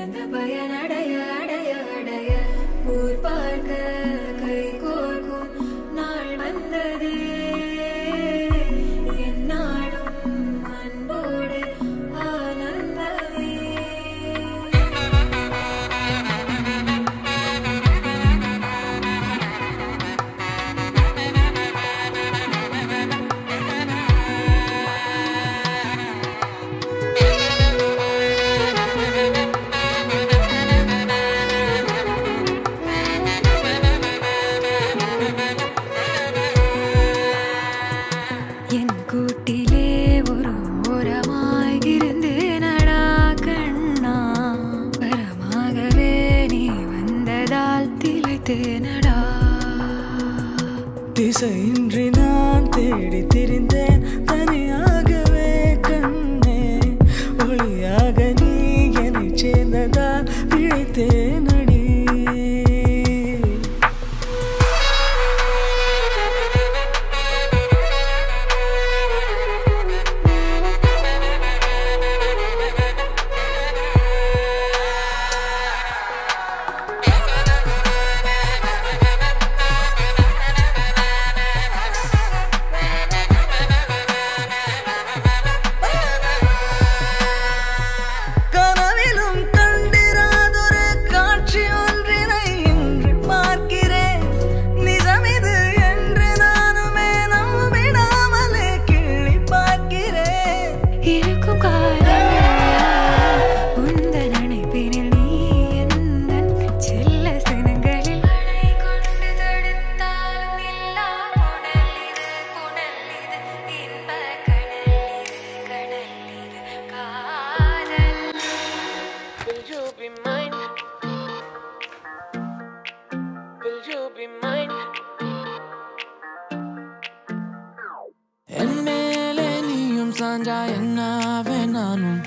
அந்த பயனடைய அடைய அடைய ஊர் பார்க்க கை கோர்க்கும் நாள் வந்ததே என்னாலும் அன்போடு ஆனந்தமே கூட்டிலே ஒரு ஓரமாய் இருந்தேனடா கண்ணா வரமாகவே நீ வந்ததால் திளைத்தேனடா திசையின்றி நான் தேடி திரிந்தேன் தனியாகவே கண்ணே ஒளியாக நீ என்னை சேர்ந்ததால் பிழைத்தேனடி சாஞ்சா என்னாவே நானும்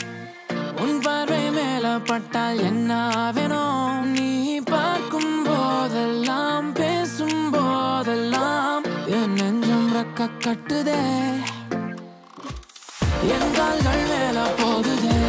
உன் பார்வை மேல பட்டால் என்னாவேனோ நீ பார்க்கும் போதெல்லாம் பேசும் போதெல்லாம் என் நெஞ்சம் ரெக்க கட்டுதே என் கால்கள் மேல போகுதே